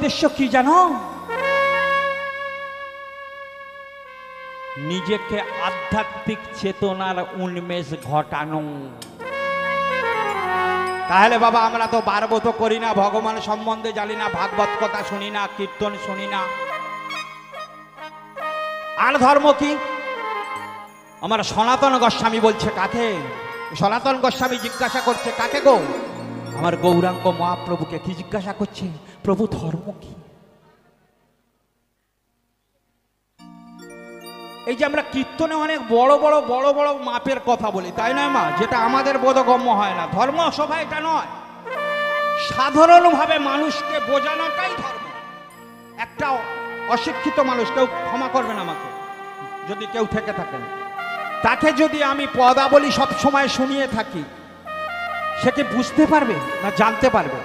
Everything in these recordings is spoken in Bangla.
উদ্দেশ্য কি জানো? নিজেকে আধ্যাত্মিক চেতনার উন্মেষ ঘটানো। তাহলে বাবা আমরা তো বারবো তো করি না, ভগবান সম্বন্ধে জানি না, ভাগবত কথা শুনি না, কীর্তন শুনি না, আর ধর্ম কি? আমার সনাতন গোস্বামী বলছে কাকে? সনাতন গোস্বামী জিজ্ঞাসা করছে কাকে গো? আমার গৌরাঙ্গ মহাপ্রভুকে। কি জিজ্ঞাসা করছে? প্রভু ধর্ম কি? এই যে আমরা কীর্তনে অনেক বড় বড় বড় বড় মাপের কথা বলি, তাই নয় মা? যেটা আমাদের বোধগম্য হয় না। ধর্ম সভা এটা নয়, সাধারণভাবে মানুষকে বোঝানোটাই ধর্ম। একটা অশিক্ষিত মানুষ, কেউ ক্ষমা করবেন আমাকে যদি কেউ থেকে থাকেন, তাকে যদি আমি পদাবলী সব সময় শুনিয়ে থাকি, সে কি বুঝতে পারবে না জানতে পারবে?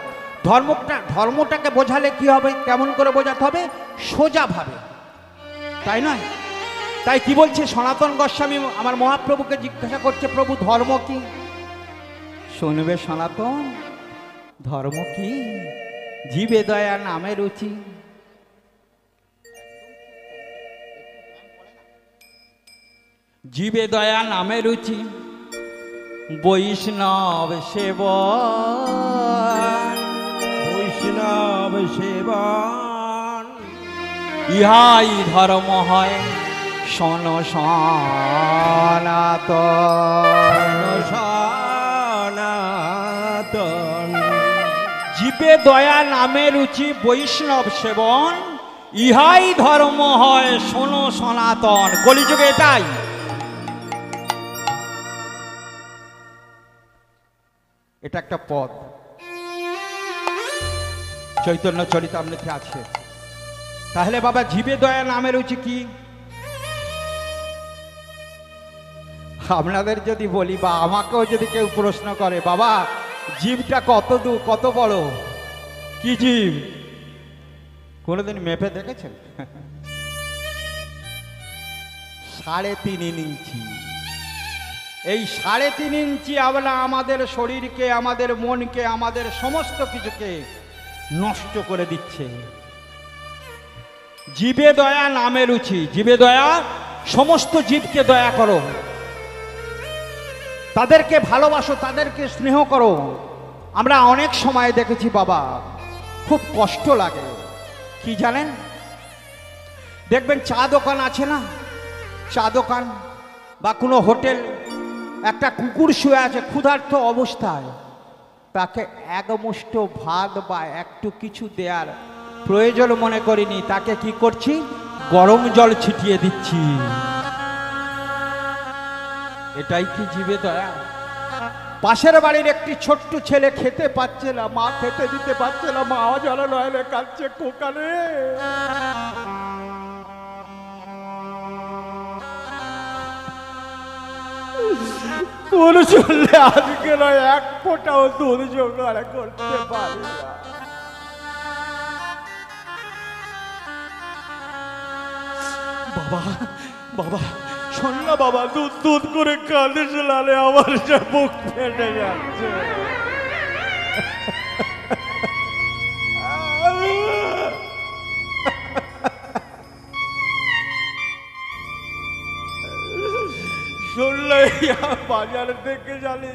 ধর্মটাকে বোঝালে কি হবে? কেমন করে বোঝাতে হবে? সোজাভাবে, তাই নয়? তাই কি বলছে সনাতন গোস্বামী আমার মহাপ্রভুকে জিজ্ঞাসা করছে, প্রভু ধর্ম কি? শুনবে সনাতন, ধর্ম কি? জীবে দয়া নামে রুচি। জীবে দয়া নামে রুচি, বৈষ্ণব সেবন। বৈষ্ণব সেবন ইহাই ধর্ম হয় শোন সনাতন। সনাতন। জীবে দয়া নামে রুচি, বৈষ্ণব সেবন, ইহাই ধর্ম হয় শোন সনাতন। কলিযুগে এটাই। এটা একটা পদ চৈতন্য চরিতামৃতে আছে। তাহলে বাবা জীবে দয়া নামে রুচি কি? আপনাদের যদি বলি বা আমাকেও যদি কেউ প্রশ্ন করে, বাবা জীবটা কত বড়, কি জীব? কোনোদিন মেপে দেখেছেন? 3.5 ইঞ্চি। এই 3.5 ইঞ্চি আমরা আমাদের শরীরকে, আমাদের মনকে, আমাদের সমস্ত কিছুকে নষ্ট করে দিচ্ছে। জীবে দয়া নামে রুচি। জীবে দয়া, সমস্ত জীবকে দয়া করো, তাদেরকে ভালোবাসো, তাদেরকে স্নেহ করো। আমরা অনেক সময় দেখেছি বাবা, খুব কষ্ট লাগে। কি জানেন? দেখবেন চা দোকান আছে না, চা দোকান বা কোনো হোটেল, একটা কুকুর শুয়ে আছে ক্ষুধার্ত অবস্থায়, তাকে এক মুষ্ঠ ভাত বা একটু কিছু দেওয়ার প্রয়োজন মনে করিনি, তাকে কি করছি? গরম জল ছিটিয়ে দিচ্ছি। এটাই কি জীবে দয়া? পাশের বাড়ির একটি ছোট্ট ছেলে খেতে পাচ্ছে না, মা খেতে দিতে পারছে না, মা জল নয়লে কাঁদছে, কোকারে তোর চললে আজকে নয় এক ফোঁটাও দুধ জোগাড় করতে পারি না। বাবা বাবা শোন না বাবা, দুধ করে কাঁদিস লালে, আমার যা বুক ফেটে যাচ্ছে। শুনলে বাজার থেকে জানি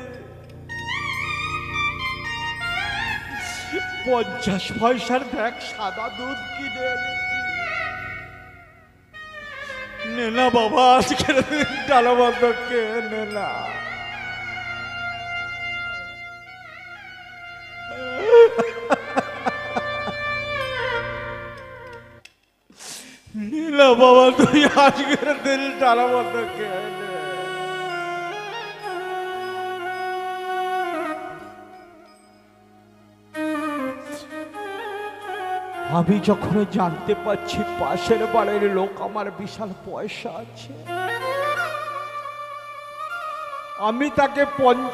50 পয়সার ব্যাগ সাদা দুধ কিনে এনেছি। নে না বাবা, আজকের দিন ডালাবন্ধ কে নে না। নীলা বাবা, তুই আজকের দিন ডালাবন্ধ কে নে। আমি যখন জানতে পারছি পাশের বাড়ির লোক আমার বিশাল পয়সা আছে, আমি তাকে 50